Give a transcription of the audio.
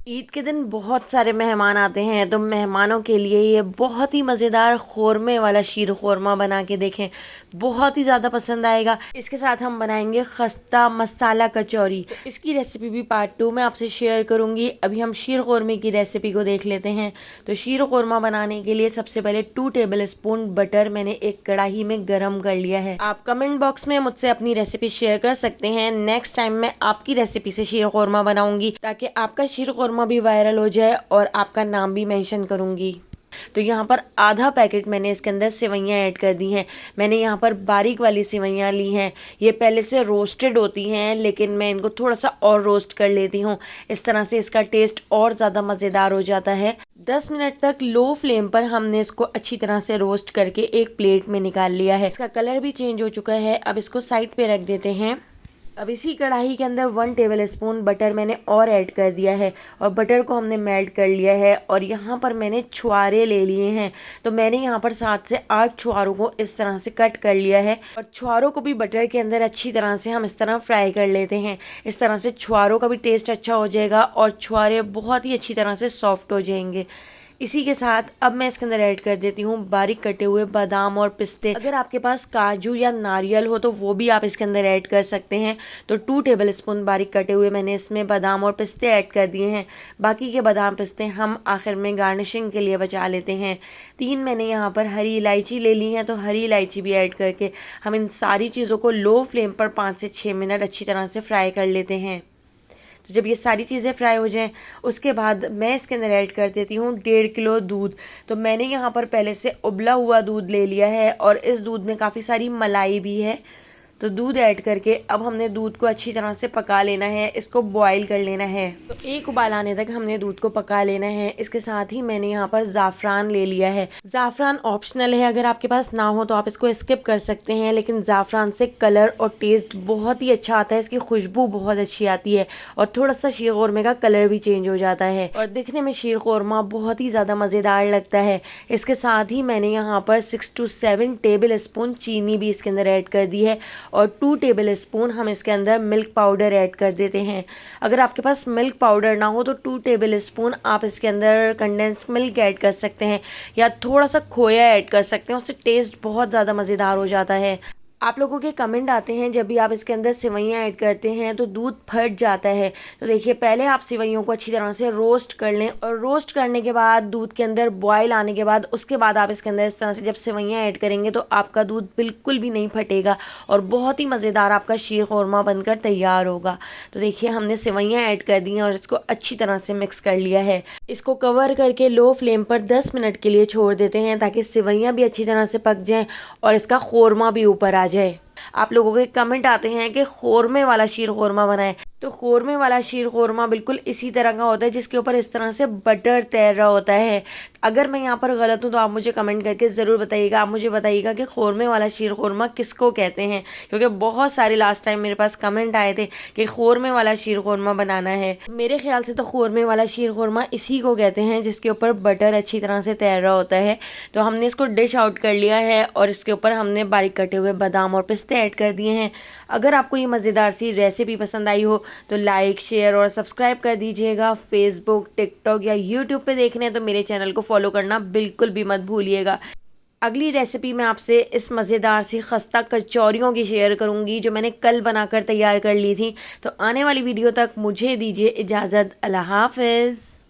ईद के दिन बहुत सारे मेहमान आते हैं, तो मेहमानों के लिए ये बहुत ही मज़ेदार ख़ोरमे वाला शीर ख़ोरमा बना के देखें, बहुत ही ज़्यादा पसंद आएगा। इसके साथ हम बनाएंगे खस्ता मसाला कचौरी। तो इसकी रेसिपी भी पार्ट 2 में आपसे शेयर करूंगी। अभी हम शीर ख़ोरमे की रेसिपी को देख लेते हैं। तो शीर ख़ोरमा बनाने के लिए सबसे पहले 2 टेबल स्पून बटर मैंने एक कढ़ाई में गर्म कर लिया है। आप कमेंट बॉक्स में मुझसे अपनी रेसिपी शेयर कर सकते हैं। नेक्स्ट टाइम मैं आपकी रेसिपी से शीर ख़ोरमा बनाऊंगी, ताकि आपका शीर ख़ोरमा भी वायरल हो जाए और आपका नाम भी मेंशन करूंगी। तो यहाँ पर आधा पैकेट मैंने इसके अंदर सेवइयाँ ऐड कर दी हैं। मैंने यहाँ पर बारीक वाली सेवइयाँ ली हैं। ये पहले से रोस्टेड होती हैं, लेकिन मैं इनको थोड़ा सा और रोस्ट कर लेती हूँ। इस तरह से इसका टेस्ट और ज़्यादा मज़ेदार हो जाता है। 10 मिनट तक लो फ्लेम पर हमने इसको अच्छी तरह से रोस्ट करके एक प्लेट में निकाल लिया है। इसका कलर भी चेंज हो चुका है। अब इसको साइड पे रख देते हैं। अब इसी कढ़ाई के अंदर 1 टेबल स्पून बटर मैंने और ऐड कर दिया है, और बटर को हमने मेल्ट कर लिया है। और यहाँ पर मैंने छुआरे ले लिए हैं। तो मैंने यहाँ पर 7 से 8 छुआरों को इस तरह से कट कर लिया है, और छुआरों को भी बटर के अंदर अच्छी तरह से हम इस तरह फ्राई कर लेते हैं। इस तरह से छुआरों का भी टेस्ट अच्छा हो जाएगा और छुआरे बहुत ही अच्छी तरह से सॉफ्ट हो जाएंगे। इसी के साथ अब मैं इसके अंदर ऐड कर देती हूँ बारीक कटे हुए बादाम और पिस्ते। अगर आपके पास काजू या नारियल हो तो वो भी आप इसके अंदर ऐड कर सकते हैं। तो 2 टेबल स्पून बारीक कटे हुए मैंने इसमें बादाम और पिस्ते ऐड कर दिए हैं। बाकी के बादाम पिस्ते हम आखिर में गार्निशिंग के लिए बचा लेते हैं। 3 मैंने यहाँ पर हरी इलायची ले ली है, तो हरी इलायची भी ऐड करके हम इन सारी चीज़ों को लो फ्लेम पर 5 से 6 मिनट अच्छी तरह से फ्राई कर लेते हैं। तो जब ये सारी चीज़ें फ्राई हो जाएं, उसके बाद मैं इसके अंदर ऐड कर देती हूँ 1.5 किलो दूध। तो मैंने यहाँ पर पहले से उबला हुआ दूध ले लिया है, और इस दूध में काफ़ी सारी मलाई भी है। तो दूध ऐड करके अब हमने दूध को अच्छी तरह से पका लेना है, इसको बॉईल कर लेना है। तो एक उबाल आने तक हमने दूध को पका लेना है। इसके साथ ही मैंने यहाँ पर ज़ाफ़रान ले लिया है। ज़ाफ़रान ऑप्शनल है, अगर आपके पास ना हो तो आप इसको स्किप कर सकते हैं, लेकिन ज़ाफ़रान से कलर और टेस्ट बहुत ही अच्छा आता है। इसकी खुशबू बहुत अच्छी आती है, और थोड़ा सा शीर ख़ोरमे का कलर भी चेंज हो जाता है, और दिखने में शीर ख़ोरमा बहुत ही ज़्यादा मज़ेदार लगता है। इसके साथ ही मैंने यहाँ पर 6 to 7 टेबल स्पून चीनी भी इसके अंदर ऐड कर दी है, और 2 टेबल स्पून हम इसके अंदर मिल्क पाउडर ऐड कर देते हैं। अगर आपके पास मिल्क पाउडर ना हो तो 2 टेबल स्पून आप इसके अंदर कंडेंस मिल्क ऐड कर सकते हैं, या थोड़ा सा खोया ऐड कर सकते हैं। उससे टेस्ट बहुत ज़्यादा मज़ेदार हो जाता है। आप लोगों के कमेंट आते हैं जब भी आप इसके अंदर सेवइयाँ ऐड करते हैं तो दूध फट जाता है। तो देखिए, पहले आप सेवइयों को अच्छी तरह से रोस्ट कर लें, और रोस्ट करने के बाद दूध के अंदर बॉयल आने के बाद उसके बाद आप इसके अंदर इस तरह से जब सेवइयाँ ऐड करेंगे तो आपका दूध बिल्कुल भी नहीं फटेगा, और बहुत ही मज़ेदार आपका शीर ख़ोरमा बनकर तैयार होगा। तो देखिए, हमने सेवइयाँ ऐड कर दी हैं और इसको अच्छी तरह से मिक्स कर लिया है। इसको कवर करके लो फ्लेम पर 10 मिनट के लिए छोड़ देते हैं, ताकि सेवइयाँ भी अच्छी तरह से पक जाएँ और इसका ख़ोरमा भी ऊपर आ जाए। आप लोगों के कमेंट आते हैं कि ख़ोरमे वाला शीर ख़ोरमा बनाएं। तो ख़ोरमे वाला शीर ख़ोरमा बिल्कुल इसी तरह का होता है, जिसके ऊपर इस तरह से बटर तैर रहा होता है। अगर मैं यहाँ पर गलत हूँ तो आप मुझे कमेंट करके ज़रूर बताइएगा। आप मुझे बताइएगा कि ख़ोरमे वाला शीर ख़ोरमा किसको कहते हैं, क्योंकि बहुत सारे लास्ट टाइम मेरे पास कमेंट आए थे कि ख़ोरमे वाला शीर ख़ोरमा बनाना है। मेरे ख्याल से तो ख़ोरमे वाला शीर ख़ोरमा इसी को कहते हैं जिसके ऊपर बटर अच्छी तरह से तैर रहा होता है। तो हमने इसको डिश आउट कर लिया है, और इसके ऊपर हमने बारीक कटे हुए बादाम और पिस्ते ऐड कर दिए हैं। अगर आपको ये मज़ेदार सी रेसिपी पसंद आई हो तो लाइक, शेयर और सब्सक्राइब कर दीजिएगा। फेसबुक, टिकटॉक या यूट्यूब पे देखने हैं तो मेरे चैनल को फॉलो करना बिल्कुल भी मत भूलिएगा। अगली रेसिपी मैं आपसे इस मज़ेदार सी खस्ता कचौरियों की शेयर करूंगी, जो मैंने कल बनाकर तैयार कर ली थी। तो आने वाली वीडियो तक मुझे दीजिए इजाज़त। अल्लाह हाफ़िज़।